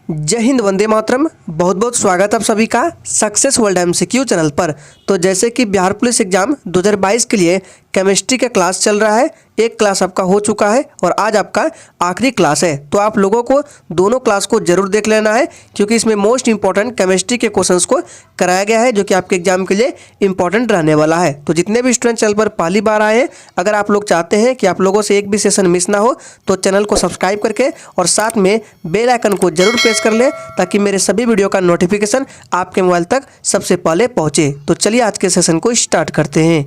जय हिंद, वंदे मातरम। बहुत बहुत स्वागत आप सभी का सक्सेस वर्ल्ड एमसीक्यू चैनल पर। तो जैसे कि बिहार पुलिस एग्जाम 2022 के लिए केमिस्ट्री का क्लास चल रहा है। एक क्लास आपका हो चुका है और आज आपका आखिरी क्लास है। तो आप लोगों को दोनों क्लास को जरूर देख लेना है, क्योंकि इसमें मोस्ट इंपॉर्टेंट केमिस्ट्री के क्वेश्चंस को कराया गया है, जो कि आपके एग्जाम के लिए इंपॉर्टेंट रहने वाला है। तो जितने भी स्टूडेंट चैनल पर पहली बार आए हैं, अगर आप लोग चाहते हैं कि आप लोगों से एक भी सेशन मिस ना हो, तो चैनल को सब्सक्राइब करके और साथ में बेल आइकन को जरूर प्रेस कर ले, ताकि मेरे सभी वीडियो का नोटिफिकेशन आपके मोबाइल तक सबसे पहले पहुंचे। तो चलिए आज के सेशन को स्टार्ट करते हैं।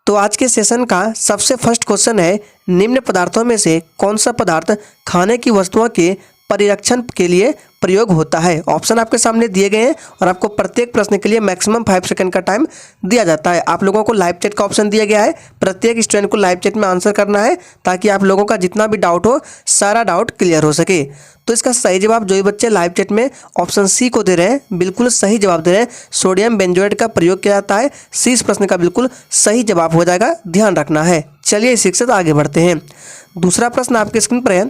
तो आज के सेशन का सबसे फर्स्ट क्वेश्चन है, निम्न पदार्थों में से कौन सा पदार्थ खाने की वस्तुओं के परिरक्षण के लिए प्रयोग होता है। ऑप्शन आपके सामने दिए गए हैं और आपको प्रत्येक प्रश्न के लिए मैक्सिमम 5 सेकंड का टाइम दिया जाता है। आप लोगों को लाइव चैट का ऑप्शन दिया गया है। प्रत्येक स्टूडेंट को लाइव चैट में आंसर करना है, ताकि आप लोगों का जितना भी डाउट हो, सारा डाउट क्लियर हो सके। तो इसका सही जवाब, जो भी बच्चे लाइव चैट में ऑप्शन सी को दे रहे हैं, बिल्कुल सही जवाब दे रहे हैं। सोडियम बेंजोएट का प्रयोग किया जाता है। सी इस प्रश्न का बिल्कुल सही जवाब हो जाएगा, ध्यान रखना है। चलिए इसी के साथ आगे बढ़ते हैं। दूसरा प्रश्न आपके स्क्रीन पर है,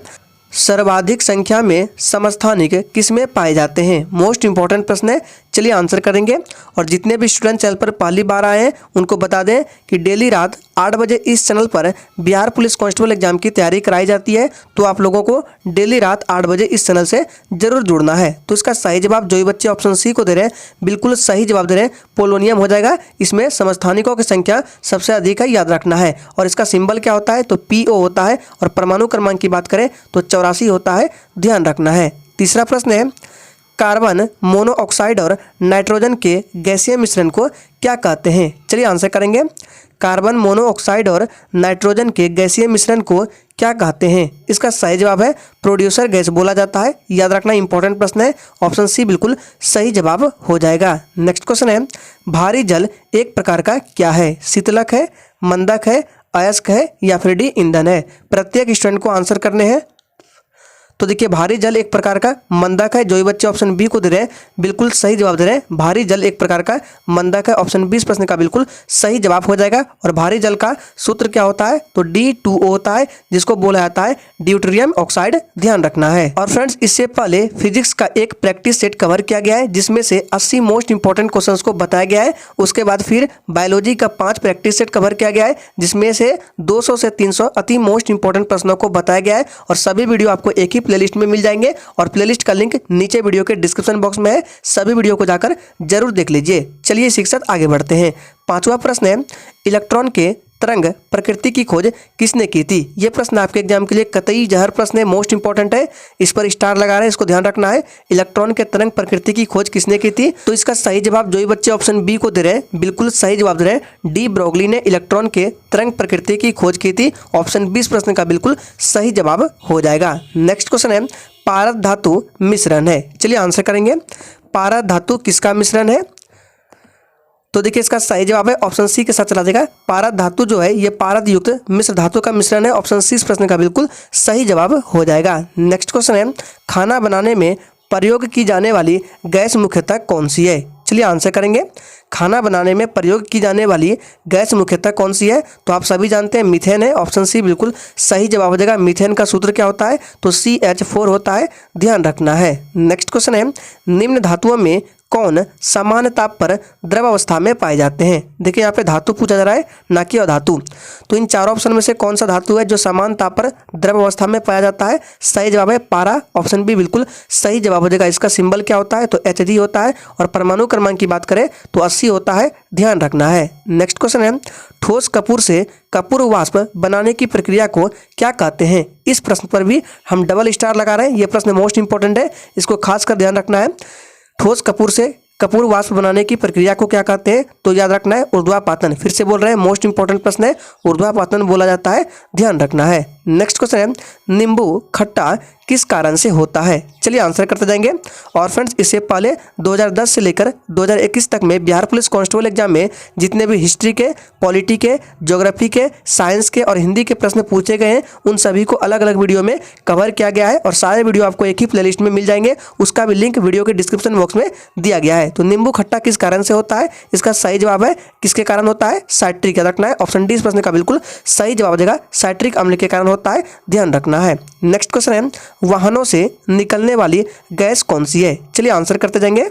सर्वाधिक संख्या में समस्थानिक किसमें पाए जाते हैं। मोस्ट इंपॉर्टेंट प्रश्न है, चलिए आंसर करेंगे। और जितने भी स्टूडेंट चैनल पर पहली बार आए हैं, उनको बता दें कि डेली रात 8 बजे इस चैनल पर बिहार पुलिस कांस्टेबल एग्जाम की तैयारी कराई जाती है। तो आप लोगों को डेली रात 8 बजे इस चैनल से जरूर जुड़ना है। तो इसका सही जवाब, जो भी बच्चे ऑप्शन सी को दे रहे हैं, बिल्कुल सही जवाब दे रहे हैं, पोलोनियम हो जाएगा। इसमें समस्थानिकों की संख्या सबसे अधिक है, याद रखना है। और इसका सिंबल क्या होता है, तो PO होता है। और परमाणु क्रमांक की बात करें तो 84 होता है, ध्यान रखना है। तीसरा प्रश्न है, कार्बन मोनोऑक्साइड और नाइट्रोजन के गैसीय मिश्रण को क्या कहते हैं। चलिए आंसर करेंगे। कार्बन मोनोऑक्साइड और नाइट्रोजन के गैसीय मिश्रण को क्या कहते हैं। इसका सही जवाब है प्रोड्यूसर गैस बोला जाता है, याद रखना, इंपॉर्टेंट प्रश्न है। ऑप्शन सी बिल्कुल सही जवाब हो जाएगा। नेक्स्ट क्वेश्चन है, भारी जल एक प्रकार का क्या है। शीतलक है, मंदक है, अयस्क है या फिर डी ईंधन है। प्रत्येक स्टूडेंट को आंसर करने हैं। तो देखिए, भारी जल एक प्रकार का मंदक है। जो भी बच्चे ऑप्शन बी को दे रहे हैं, बिल्कुल सही जवाब दे रहे हैं। भारी जल एक प्रकार का मंदक है। ऑप्शन 20 प्रश्न का बिल्कुल सही जवाब हो जाएगा। और भारी जल का सूत्र क्या होता है, तो D2O होता है, जिसको बोला जाता है ड्यूटेरियम ऑक्साइड, ध्यान रखना है। और फ्रेंड्स, इससे पहले फिजिक्स का एक प्रैक्टिस सेट कवर किया गया है, जिसमें से 80 मोस्ट इंपॉर्टेंट क्वेश्चंस को बताया गया है। उसके बाद फिर बायोलॉजी का 5 प्रैक्टिस सेट कवर किया गया है, जिसमें से 200 से 300 अति मोस्ट इंपॉर्टेंट प्रश्नों को बताया गया है। और सभी वीडियो आपको एक ही प्लेलिस्ट में मिल जाएंगे, और प्लेलिस्ट का लिंक नीचे वीडियो के डिस्क्रिप्शन बॉक्स में है। सभी वीडियो को जाकर जरूर देख लीजिए। चलिए इसी के साथ आगे बढ़ते हैं। पांचवा प्रश्न है, इलेक्ट्रॉन के तरंग प्रकृति की खोज किसने की थी। यह प्रश्न आपके एग्जाम के लिए कतई जहर प्रश्न है, मोस्ट इंपॉर्टेंट है। इस पर स्टार लगा रहे हैं, इसको ध्यान रखना है। इलेक्ट्रॉन के तरंग प्रकृति की खोज किसने की थी। तो इसका सही जवाब, जो भी बच्चे ऑप्शन बी को दे रहे हैं, बिल्कुल सही जवाब दे रहे हैं। डी ब्रोगली ने इलेक्ट्रॉन के तरंग प्रकृति की खोज की थी। ऑप्शन 20 प्रश्न का बिल्कुल सही जवाब हो जाएगा। नेक्स्ट क्वेश्चन है, पारद धातु मिश्रण है। चलिए आंसर करेंगे। पारद धातु किसका मिश्रण है। तो देखिए, इसका सही जवाब है ऑप्शन सी के साथ चला जाएगा। पारद धातु जो है, ये पारद युक्त मिश्र धातु का मिश्रण है। ऑप्शन सी इस प्रश्न का बिल्कुल सही जवाब हो जाएगा। नेक्स्ट क्वेश्चन है, खाना बनाने में प्रयोग की जाने वाली गैस मुख्यतः कौन सी है। चलिए आंसर करेंगे। खाना बनाने में प्रयोग की जाने वाली गैस मुख्यतः कौन सी है। तो आप सभी जानते हैं मीथेन है। ऑप्शन सी बिल्कुल सही जवाब हो जाएगा। मीथेन का सूत्र क्या होता है, तो CH4 होता है, ध्यान रखना है। नेक्स्ट क्वेश्चन है, निम्न धातुओं में कौन सामान्य ताप पर द्रव अवस्था में पाए जाते हैं। देखिए, यहाँ पे धातु पूछा जा रहा है, ना कि अधातु। तो इन चारों ऑप्शन में से कौन सा धातु है जो सामान्य ताप पर द्रव अवस्था में पाया जाता है। सही जवाब है पारा। ऑप्शन बी बिल्कुल सही जवाब हो जाएगा। इसका सिंबल क्या होता है, तो Hg होता है। और परमाणु क्रमांक की बात करें तो 80 होता है, ध्यान रखना है। नेक्स्ट क्वेश्चन है, ठोस कपूर से कपूर वाष्प बनाने की प्रक्रिया को क्या कहते हैं। इस प्रश्न पर भी हम डबल स्टार लगा रहे हैं। यह प्रश्न मोस्ट इंपॉर्टेंट है, इसको खासकर ध्यान रखना है। ठोस कपूर से कपूर वाष्प बनाने की प्रक्रिया को क्या कहते हैं, तो याद रखना है ऊर्ध्वापातन। फिर से बोल रहे हैं, मोस्ट इंपॉर्टेंट प्रश्न है, ऊर्ध्वापातन बोला जाता है, ध्यान रखना है। नेक्स्ट क्वेश्चन है, नींबू खट्टा किस कारण से होता है। चलिए आंसर करते जाएंगे। और फ्रेंड्स, इससे पहले 2010 से लेकर 2021 तक में बिहार पुलिस कांस्टेबल एग्जाम में जितने भी हिस्ट्री के, पॉलिटी के, ज्योग्राफी के, साइंस के और हिंदी के प्रश्न पूछे गए हैं, उन सभी को अलग अलग वीडियो में कवर किया गया है। और सारे वीडियो आपको एक ही प्लेलिस्ट में मिल जाएंगे, उसका भी लिंक वीडियो के डिस्क्रिप्शन बॉक्स में दिया गया है। तो नींबू खट्टा किस कारण से होता है, इसका सही जवाब है किसके कारण होता है, साइट्रिक, याद रखना है। ऑप्शन डी इस प्रश्न का बिल्कुल सही जवाब देगा, साइट्रिक अम्ल के कारण होता है, ध्यान रखना है। नेक्स्ट क्वेश्चन है, वाहनों से निकलने वाली गैस कौन सी है? चलिए आंसर करते जाएंगे।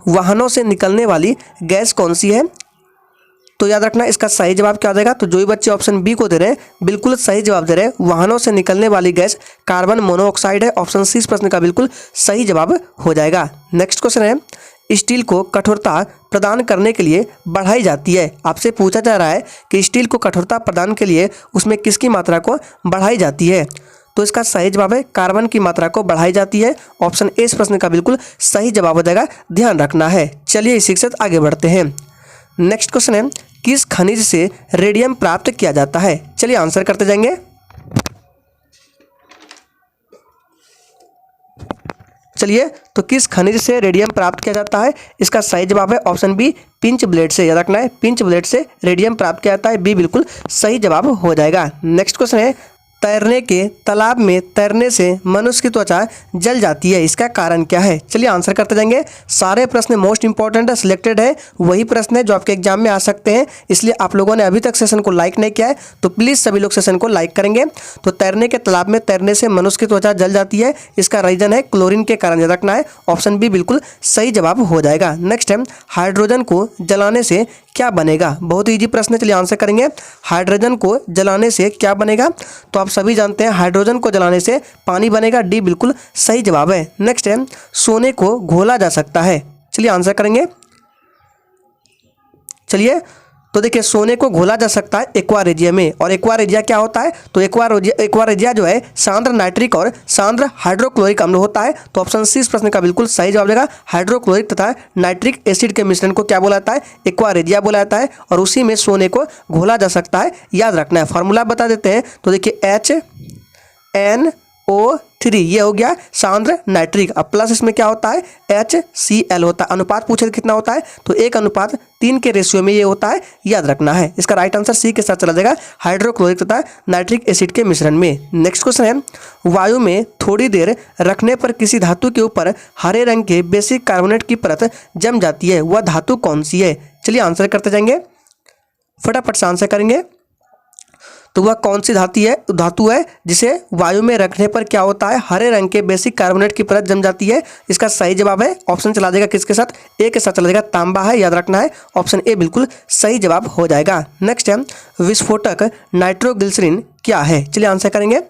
वाहनों से निकलने वाली गैस कौन सी है? तो याद रखना इसका सही जवाब क्या हो जाएगा। तो जो भी बच्चे ऑप्शन बी को दे रहे हैं बिल्कुल सही जवाब दे रहे हैं। वाहनों से निकलने वाली गैस कार्बन मोनोऑक्साइड है। ऑप्शन सी इस प्रश्न का बिल्कुल सही जवाब हो जाएगा। नेक्स्ट क्वेश्चन है, स्टील को कठोरता प्रदान करने के लिए बढ़ाई जाती है। आपसे पूछा जा रहा है कि स्टील को कठोरता प्रदान के लिए उसमें किसकी मात्रा को बढ़ाई जाती है? तो इसका सही जवाब है कार्बन की मात्रा को बढ़ाई जाती है। ऑप्शन ए इस प्रश्न का बिल्कुल सही जवाब हो जाएगा, ध्यान रखना है। चलिए इसी के साथ आगे बढ़ते हैं। नेक्स्ट क्वेश्चन है, किस खनिज से रेडियम प्राप्त किया जाता है? चलिए आंसर करते जाएंगे। चलिए तो किस खनिज से रेडियम प्राप्त किया जाता है? इसका सही जवाब है ऑप्शन बी पिंच ब्लेड से। याद रखना है पिंच ब्लेड से रेडियम प्राप्त किया जाता है, बी बिल्कुल सही जवाब हो जाएगा। नेक्स्ट क्वेश्चन है, तैरने के तालाब में तैरने से मनुष्य की त्वचा जल जाती है, इसका कारण क्या है? चलिए आंसर करते जाएंगे। सारे प्रश्न मोस्ट इंपॉर्टेंट है, सिलेक्टेड है, वही प्रश्न है जो आपके एग्जाम में आ सकते हैं, इसलिए आप लोगों ने अभी तक सेशन को लाइक नहीं किया है तो प्लीज़ सभी लोग सेशन को लाइक करेंगे। तो तैरने के तालाब में तैरने से मनुष्य की त्वचा जल जाती है, इसका रीजन है क्लोरीन के कारण। याद रखना है ऑप्शन बी बिल्कुल सही जवाब हो जाएगा। नेक्स्ट है, हाइड्रोजन को जलाने से क्या बनेगा? बहुत इजी प्रश्न है, चलिए आंसर करेंगे। हाइड्रोजन को जलाने से क्या बनेगा? तो आप सभी जानते हैं हाइड्रोजन को जलाने से पानी बनेगा, डी बिल्कुल सही जवाब है। नेक्स्ट है, सोने को घोला जा सकता है। चलिए आंसर करेंगे। चलिए तो देखिए सोने को घोला जा सकता है एक्वा रेजिया में। और एक्वा रेजिया क्या होता है? तो एक्वा रेजिया जो है सांद्र नाइट्रिक और सांद्र हाइड्रोक्लोरिक अम्ल होता है। तो ऑप्शन सी इस प्रश्न का बिल्कुल सही जवाब देगा। हाइड्रोक्लोरिक तथा नाइट्रिक एसिड के मिश्रण को क्या बोला जाता है? एक्वा रेजिया बोला जाता है, और उसी में सोने को घोला जा सकता है। याद रखना है, फॉर्मूला बता देते हैं। तो देखिए HNO3 ये हो गया सांद्र नाइट्रिक। अब प्लस इसमें क्या होता है? HCl होता है। अनुपात पूछे कितना होता है? तो 1:3 के रेशियो में ये होता है, याद रखना है। इसका राइट आंसर सी के साथ चला जाएगा, हाइड्रोक्लोरिक तथा नाइट्रिक एसिड के मिश्रण में। नेक्स्ट क्वेश्चन है, वायु में थोड़ी देर रखने पर किसी धातु के ऊपर हरे रंग के बेसिक कार्बोनेट की परत जम जाती है, वह धातु कौन सी है? चलिए आंसर करते जाएंगे, फटाफट से आंसर करेंगे। तो वह कौन सी धातु है जिसे वायु में रखने पर क्या होता है? हरे रंग के बेसिक कार्बोनेट की परत जम जाती है। इसका सही जवाब है ऑप्शन चला जाएगा किसके साथ? ए के साथ चला जाएगा, तांबा है, याद रखना है। ऑप्शन ए बिल्कुल सही जवाब हो जाएगा। नेक्स्ट है, विस्फोटक नाइट्रोग्लिसरीन क्या है? चलिए आंसर करेंगे।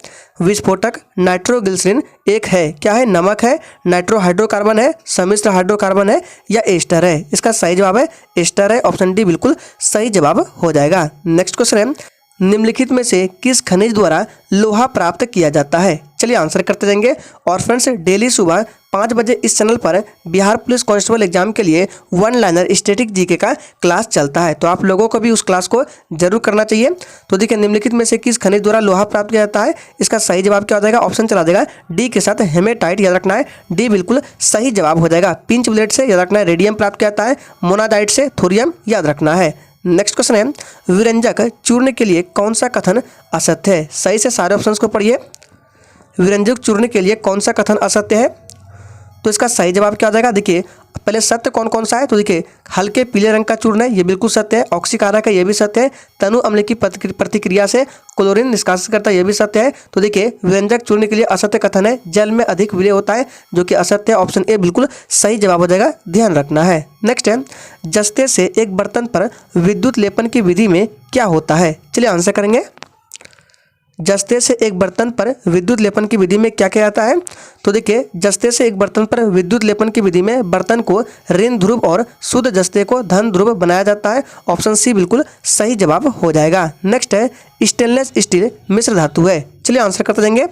विस्फोटक नाइट्रोग्लिसरीन एक है, क्या है? नमक है, नाइट्रो हाइड्रोकार्बन है, सम्मिश्र हाइड्रोकार्बन है, या एस्टर है? इसका सही जवाब है एस्टर है। ऑप्शन डी बिल्कुल सही जवाब हो जाएगा। नेक्स्ट क्वेश्चन है, निम्नलिखित में से किस खनिज द्वारा लोहा प्राप्त किया जाता है? चलिए आंसर करते जाएंगे। और फ्रेंड्स डेली सुबह 5 बजे इस चैनल पर बिहार पुलिस कांस्टेबल एग्जाम के लिए 1 लाइनर स्टैटिक जीके का क्लास चलता है, तो आप लोगों को भी उस क्लास को जरूर करना चाहिए। तो देखिए निम्नलिखित में से किस खनिज द्वारा लोहा प्राप्त किया जाता है? इसका सही जवाब क्या हो जाएगा? ऑप्शन चला देगा डी के साथ, हेमेटाइट। याद रखना है डी बिल्कुल सही जवाब हो जाएगा। पिंच ब्लेड से याद रखना है रेडियम प्राप्त किया जाता है, मोनाजाइट से थोरियम, याद रखना है। नेक्स्ट क्वेश्चन है, विरंजक चूर्ण के लिए कौन सा कथन असत्य है? सही से सारे ऑप्शंस को पढ़िए। विरंजक चूर्ण के लिए कौन सा कथन असत्य है? तो इसका सही जवाब क्या हो जाएगा? देखिए पहले सत्य कौन कौन सा है? तो देखिए हल्के पीले रंग का चूर्ण है, ये बिल्कुल सत्य है। ऑक्सीकारक है, ये भी सत्य है। तनु अम्ल की प्रतिक्रिया से क्लोरीन निष्कासित करता है, ये भी सत्य है। तो देखिए विरंजक चूर्ण के लिए असत्य कथन है, जल में अधिक विलय होता है, जो कि असत्य है। ऑप्शन ए बिल्कुल सही जवाब हो जाएगा, ध्यान रखना है। नेक्स्ट है, जस्ते से एक बर्तन पर विद्युत लेपन की विधि में क्या होता है? चलिए आंसर करेंगे। जस्ते से एक बर्तन पर विद्युत लेपन की विधि में क्या किया जाता है? तो देखिए जस्ते से एक बर्तन पर विद्युत लेपन की विधि में बर्तन को ऋण ध्रुव और शुद्ध जस्ते को धन ध्रुव बनाया जाता है। ऑप्शन सी बिल्कुल सही जवाब हो जाएगा। नेक्स्ट है, स्टेनलेस स्टील मिश्र धातु है। चलिए आंसर करते जाएंगे।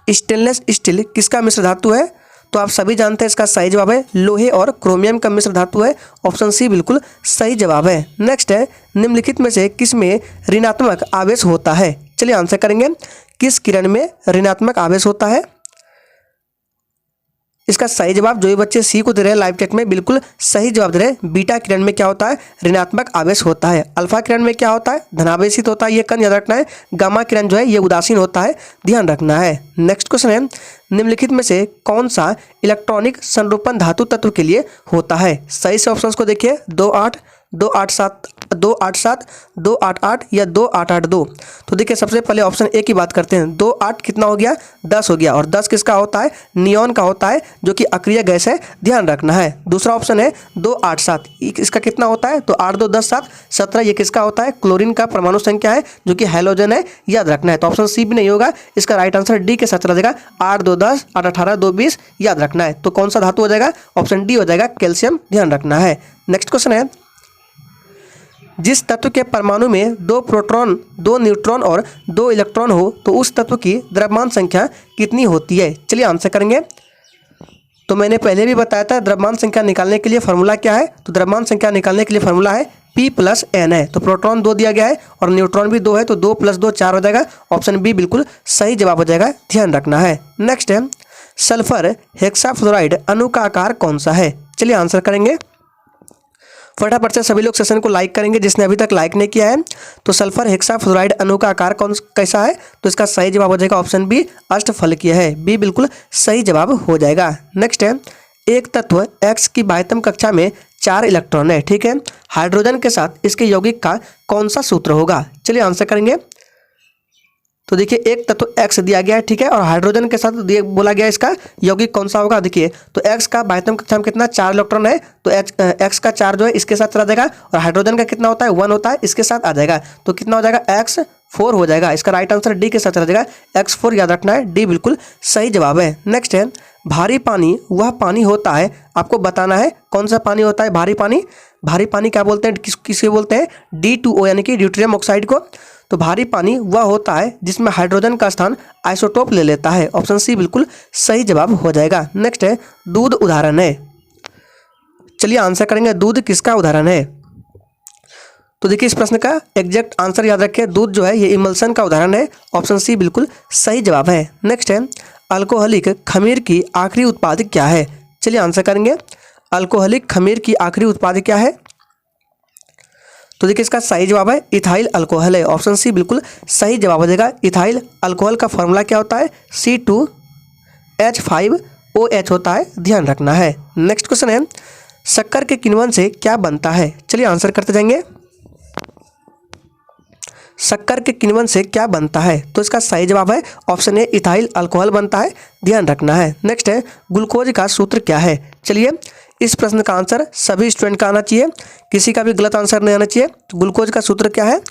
स्टेनलेस स्टील किसका मिश्र धातु है? तो आप सभी जानते हैं इसका सही जवाब है लोहे और क्रोमियम का मिश्र धातु है। ऑप्शन सी बिल्कुल सही जवाब है। नेक्स्ट है, निम्नलिखित में से किस में ऋणात्मक आवेश होता है? चलिए आंसर करेंगे। किस किरण में ऋणात्मक आवेश होता है? इसका सही जवाब जो भी बच्चे सी को दे रहे हैं लाइव चैट में बिल्कुल सही जवाब दे रहे हैं। बीटा किरण में क्या होता है? ऋणात्मक आवेश होता है। अल्फा किरण में क्या होता है? धनावेशित होता है, ये कण याद रखना है। गामा किरण जो है ये उदासीन होता है, ध्यान रखना है। नेक्स्ट क्वेश्चन है, निम्नलिखित में से कौन सा इलेक्ट्रॉनिक संरूपण धातु तत्व के लिए होता है? सही से ऑप्शंस को देखिए, 2 8 2 8 7 287, 288 या 2882। तो देखिए सबसे पहले ऑप्शन ए की बात करते हैं। 28 कितना हो गया, 10 हो गया, और 10 किसका होता है, नियॉन का होता है, जो कि अक्रिय गैस है, ध्यान रखना है। दूसरा ऑप्शन है 287, इसका कितना होता है, तो 8 2 10 7 17, ये किसका होता है, क्लोरीन का परमाणु संख्या है, जो कि हैलोजन है, याद रखना है। तो ऑप्शन सी भी नहीं होगा, इसका राइट आंसर डी के साथ चला जाएगा। 8 2 10, 8 18, 2 20, याद रखना है। तो कौन सा धातु हो जाएगा, ऑप्शन डी हो जाएगा, कैल्शियम, ध्यान रखना है। नेक्स्ट क्वेश्चन है, जिस तत्व के परमाणु में 2 प्रोटॉन, 2 न्यूट्रॉन और 2 इलेक्ट्रॉन हो, तो उस तत्व की द्रव्यमान संख्या कितनी होती है। चलिए आंसर करेंगे। तो मैंने पहले भी बताया था द्रव्यमान संख्या निकालने के लिए फार्मूला क्या है, तो द्रव्यमान संख्या निकालने के लिए फार्मूला है P + N है। तो प्रोटॉन 2 दिया गया है और न्यूट्रॉन भी 2 है, तो 2 + 2 4 हो जाएगा। ऑप्शन बी बिल्कुल सही जवाब हो जाएगा, ध्यान रखना है। नेक्स्ट है, सल्फर हेक्साफ्लोराइड अणु का आकार कौन सा है। चलिए आंसर करेंगे। फटाफट से सभी लोग सेशन को लाइक करेंगे जिसने अभी तक लाइक नहीं किया है। तो सल्फर हेक्साफ्लोराइड अणु का आकार कैसा है, तो इसका सही जवाब हो जाएगा ऑप्शन बी, अष्टफलकीय है। बी बिल्कुल सही जवाब हो जाएगा। नेक्स्ट है, एक तत्व X की बाह्यतम कक्षा में 4 इलेक्ट्रॉन है, ठीक है। हाइड्रोजन के साथ इसके यौगिक का कौन सा सूत्र होगा। चलिए आंसर करेंगे। तो देखिए एक तत्व X दिया गया है, ठीक है, और हाइड्रोजन के साथ बोला गया इसका यौगिक कौन सा होगा। देखिए तो X का बाह्यतम कक्षा में कितना, 4 इलेक्ट्रॉन है, तो X का 4 जो है इसके साथ चला जाएगा, और हाइड्रोजन का कितना होता है, 1 होता है, इसके साथ आ जाएगा। तो कितना हो जाएगा, X4 हो जाएगा। इसका राइट आंसर डी के साथ चला जाएगा, X4, याद रखना है, डी बिल्कुल सही जवाब है। नेक्स्ट है, भारी पानी वह पानी होता है, आपको बताना है कौन सा पानी होता है भारी पानी। भारी पानी क्या बोलते हैं, किसे बोलते हैं, D2O यानी कि ड्यूटेरियम ऑक्साइड को। तो भारी पानी वह होता है जिसमें हाइड्रोजन का स्थान आइसोटोप ले लेता है। ऑप्शन सी बिल्कुल सही जवाब हो जाएगा। नेक्स्ट है, दूध उदाहरण है। चलिए आंसर करेंगे, दूध किसका उदाहरण है। तो देखिए इस प्रश्न का एग्जैक्ट आंसर याद रखिए, दूध जो है ये इमल्सन का उदाहरण है। ऑप्शन सी बिल्कुल सही जवाब है। नेक्स्ट है, अल्कोहलिक खमीर की आखिरी उत्पाद क्या है। चलिए आंसर करेंगे। अल्कोहलिक खमीर की आखिरी उत्पाद क्या है, तो देखिए इसका सही जवाब है इथाइल अल्कोहल है। ऑप्शन सी बिल्कुल सही जवाब हो जाएगा। इथाइल अल्कोहल का फॉर्मूला क्या होता है, C2H5OH होता है, ध्यान रखना है। नेक्स्ट क्वेश्चन है, शक्कर के किण्वन से क्या बनता है। चलिए आंसर करते जाएंगे। शक्कर के किण्वन से क्या बनता है, तो इसका सही जवाब है ऑप्शन ए, इथाइल अल्कोहल बनता है, ध्यान रखना है। नेक्स्ट है, ग्लूकोज का सूत्र क्या है। चलिए इस प्रश्न का आंसर सभी स्टूडेंट का आना चाहिए, किसी का भी गलत आंसर नहीं आना चाहिए। तो ग्लूकोज का सूत्र क्या है,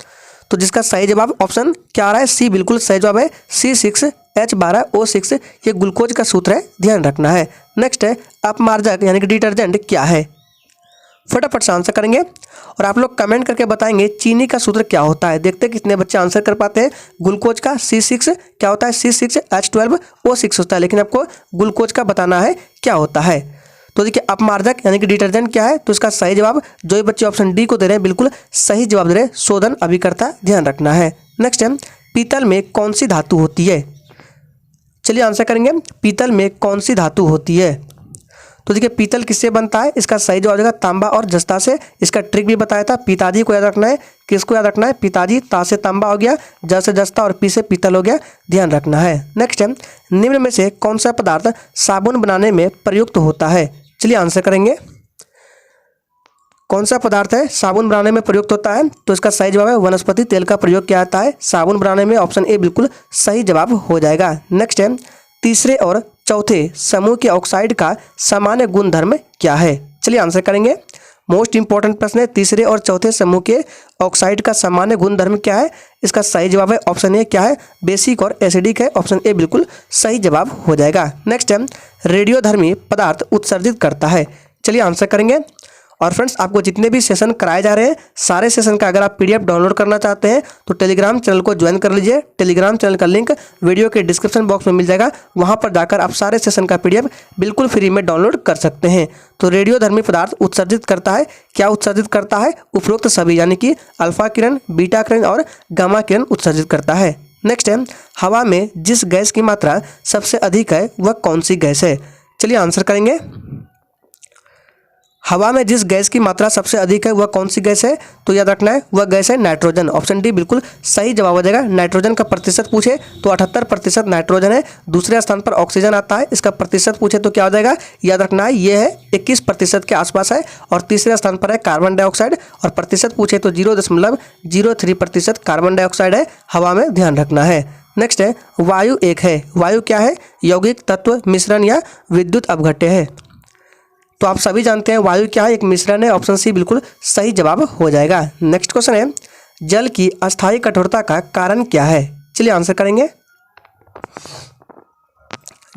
तो जिसका सही जवाब ऑप्शन क्या आ रहा है, सी बिल्कुल सही जवाब है, C6H12O6, ये ग्लूकोज का सूत्र है, ध्यान रखना है। नेक्स्ट है, अपमार्जक यानी कि डिटर्जेंट क्या है। फटाफट से आंसर करेंगे और आप लोग कमेंट करके बताएंगे चीनी का सूत्र क्या होता है। देखते हैं कितने बच्चे आंसर कर पाते हैं। ग्लूकोज का C6 क्या होता है, C6H12O6 होता है, लेकिन आपको ग्लूकोज का बताना है क्या होता है। तो देखिए अपमार्जक यानी कि डिटर्जेंट क्या है, तो इसका सही जवाब जो ये बच्चे ऑप्शन डी को दे रहे हैं बिल्कुल सही जवाब दे रहे हैं, शोधन अभिकर्ता, ध्यान रखना है। नेक्स्ट है, पीतल में कौन सी धातु होती है। चलिए आंसर करेंगे, पीतल में कौन सी धातु होती है। तो देखिए पीतल किससे बनता है, इसका सही जवाब होगा तांबा और जस्ता से। इसका ट्रिक भी बताया था, पिताजी को याद रखना है, किसको याद रखना है, पिताजी, ता से तांबा हो गया, ज से जस्ता और पी से पीतल हो गया, ध्यान रखना है। नेक्स्ट है, निम्न में से कौन सा पदार्थ साबुन बनाने में प्रयुक्त होता है। चलिए आंसर करेंगे, कौन सा पदार्थ है साबुन बनाने में प्रयुक्त होता है, तो इसका सही जवाब है वनस्पति तेल का प्रयोग किया जाता है साबुन बनाने में। ऑप्शन ए बिल्कुल सही जवाब हो जाएगा। नेक्स्ट है, तीसरे और चौथे समूह के ऑक्साइड का सामान्य गुणधर्म क्या है। चलिए आंसर करेंगे। मोस्ट इंपॉर्टेंट प्रश्न है, तीसरे और चौथे समूह के ऑक्साइड का सामान्य गुणधर्म क्या है। इसका सही जवाब है ऑप्शन ए क्या है, बेसिक और एसिडिक है। ऑप्शन ए बिल्कुल सही जवाब हो जाएगा। नेक्स्ट है, रेडियोधर्मी पदार्थ उत्सर्जित करता है। चलिए आंसर करेंगे। और फ्रेंड्स आपको जितने भी सेशन कराए जा रहे हैं सारे सेशन का अगर आप पीडीएफ डाउनलोड करना चाहते हैं तो टेलीग्राम चैनल को ज्वाइन कर लीजिए। टेलीग्राम चैनल का लिंक वीडियो के डिस्क्रिप्शन बॉक्स में मिल जाएगा, वहां पर जाकर आप सारे सेशन का पीडीएफ बिल्कुल फ्री में डाउनलोड कर सकते हैं। तो रेडियोधर्मी पदार्थ उत्सर्जित करता है, क्या उत्सर्जित करता है, उपरोक्त सभी यानी कि अल्फा किरण, बीटा किरण और गामा किरण उत्सर्जित करता है। नेक्स्ट है, हवा में जिस गैस की मात्रा सबसे अधिक है वह कौन सी गैस है। चलिए आंसर करेंगे। हवा में जिस गैस की मात्रा सबसे अधिक है वह कौन सी गैस है? तो याद रखना है वह गैस है नाइट्रोजन। ऑप्शन डी बिल्कुल सही जवाब हो जाएगा। नाइट्रोजन का प्रतिशत पूछे तो 78% नाइट्रोजन है। दूसरे स्थान पर ऑक्सीजन आता है, इसका प्रतिशत पूछे तो क्या हो जाएगा? याद रखना है ये है 21% के आसपास है। और तीसरे स्थान पर है कार्बन डाइऑक्साइड, और प्रतिशत पूछे तो 0.03% कार्बन डाइऑक्साइड है हवा में, ध्यान रखना है। नेक्स्ट है वायु एक है। वायु क्या है? यौगिक, तत्व, मिश्रण या विद्युत अपघट्य है। तो आप सभी जानते हैं वायु क्या है? एक मिश्रण है। ऑप्शन सी बिल्कुल सही जवाब हो जाएगा। नेक्स्ट क्वेश्चन है जल की अस्थायी कठोरता का कारण क्या है? चलिए आंसर करेंगे।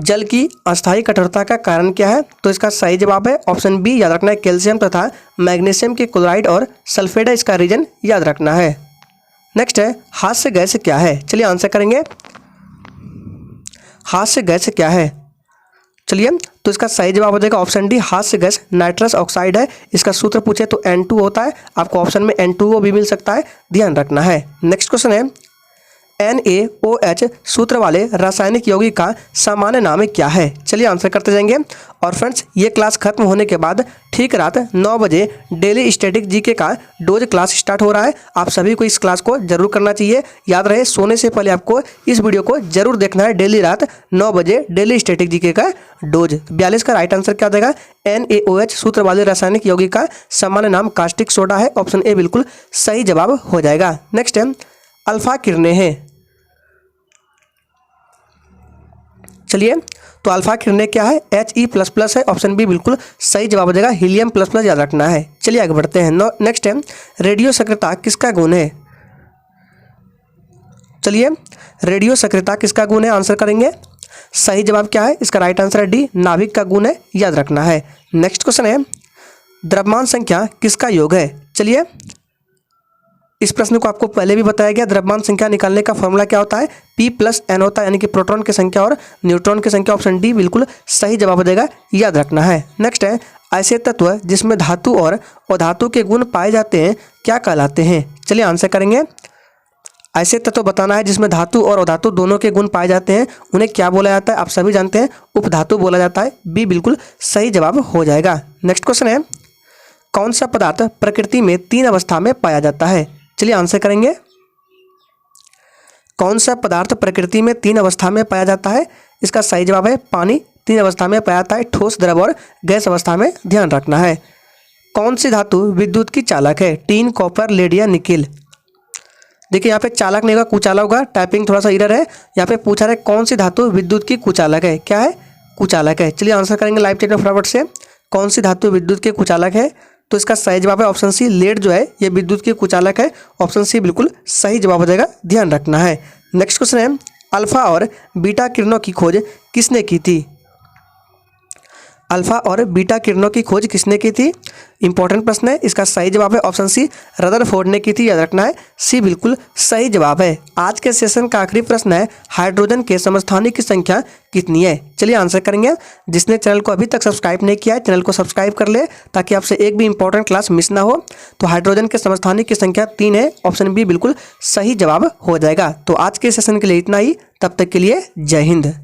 जल की अस्थायी कठोरता का कारण क्या है? तो इसका सही जवाब है ऑप्शन बी, याद रखना है कैल्शियम तथा मैग्नीशियम के क्लोराइड और सल्फेट है इसका रीजन, याद रखना है। नेक्स्ट है हास्य गैस क्या है? चलिए आंसर करेंगे। हास्य गैस क्या है? चलिए तो इसका सही जवाब हो जाएगा ऑप्शन डी, हास्य गैस नाइट्रस ऑक्साइड है। इसका सूत्र पूछे तो N2 होता है। आपको ऑप्शन में N2O भी मिल सकता है, ध्यान रखना है। नेक्स्ट क्वेश्चन है NaOH सूत्र वाले रासायनिक यौगिक का सामान्य नाम क्या है? चलिए आंसर करते जाएंगे। और फ्रेंड्स ये क्लास खत्म होने के बाद ठीक रात 9 बजे डेली स्टैटिक जीके का डोज क्लास स्टार्ट हो रहा है। आप सभी को इस क्लास को जरूर करना चाहिए। याद रहे सोने से पहले आपको इस वीडियो को जरूर देखना है। डेली रात 9 बजे डेली स्टैटिक जीके का डोज। 42 का राइट आंसर क्या देगा? NaOH सूत्र वाले रासायनिक यौगिक का सामान्य नाम कास्टिक सोडा है। ऑप्शन ए बिल्कुल सही जवाब हो जाएगा। नेक्स्ट है अल्फा किरणें हैं। चलिए तो अल्फा किरणें क्या है? He++ है। ऑप्शन बी बिल्कुल सही जवाब हो जाएगा। हीलियम++, याद रखना है। चलिए आगे बढ़ते हैं। नेक्स्ट है रेडियो सक्रियता किसका गुण है? चलिए रेडियो सक्रियता किसका गुण है? आंसर करेंगे। सही जवाब क्या है? इसका राइट आंसर है डी, नाभिक का गुण है, याद रखना है। नेक्स्ट क्वेश्चन है द्रव्यमान संख्या किसका योग है? चलिए इस प्रश्न को आपको पहले भी बताया गया। द्रव्यमान संख्या निकालने का फॉर्मूला क्या होता है? P+N होता है, यानी कि प्रोटॉन की संख्या और न्यूट्रॉन की संख्या। ऑप्शन डी बिल्कुल सही जवाब हो जाएगा, याद रखना है। नेक्स्ट है ऐसे तत्व जिसमें धातु और अधातु के गुण पाए जाते हैं क्या कहलाते हैं? चलिए आंसर करेंगे। ऐसे तत्व बताना है जिसमें धातु और अधातु दोनों के गुण पाए जाते हैं, उन्हें क्या बोला जाता है? आप सभी जानते हैं उपधातु बोला जाता है। बी बिल्कुल सही जवाब हो जाएगा। नेक्स्ट क्वेश्चन है कौन सा पदार्थ प्रकृति में 3 अवस्था में पाया जाता है? चलिए आंसर करेंगे। कौन सा पदार्थ प्रकृति में 3 अवस्था में पाया जाता है? इसका सही जवाब है पानी। 3 अवस्था में पाया जाता है, ठोस, द्रव और गैस अवस्था में, ध्यान रखना है। कौन सी धातु विद्युत की चालक है? टीन, कॉपर, लेड या निकिल? देखिए यहाँ पे चालक नहीं होगा, कुचालक होगा। टाइपिंग थोड़ा सा एरर है। यहाँ पे पूछा रहा है कौन सी धातु विद्युत की कुचालक है? क्या है? कुचालक है। चलिए आंसर करेंगे लाइव चैट में फटाफट से। कौन सी धातु विद्युत के कुचालक है? तो इसका सही जवाब है ऑप्शन सी, लेड जो है ये विद्युत के कुचालक है। ऑप्शन सी बिल्कुल सही जवाब हो जाएगा, ध्यान रखना है। नेक्स्ट क्वेश्चन है अल्फा और बीटा किरणों की खोज किसने की थी? अल्फा और बीटा किरणों की खोज किसने की थी? इंपॉर्टेंट प्रश्न है। इसका सही जवाब है ऑप्शन सी, रदरफोर्ड ने की थी, याद रखना है। सी बिल्कुल सही जवाब है। आज के सेशन का आखिरी प्रश्न है हाइड्रोजन के समस्थानिक की संख्या कितनी है? चलिए आंसर करेंगे। जिसने चैनल को अभी तक सब्सक्राइब नहीं किया है चैनल को सब्सक्राइब कर ले ताकि आपसे एक भी इंपॉर्टेंट क्लास मिस ना हो। तो हाइड्रोजन के समस्थानिक की संख्या 3 है। ऑप्शन बी बिल्कुल सही जवाब हो जाएगा। तो आज के सेशन के लिए इतना ही। तब तक के लिए जय हिंद।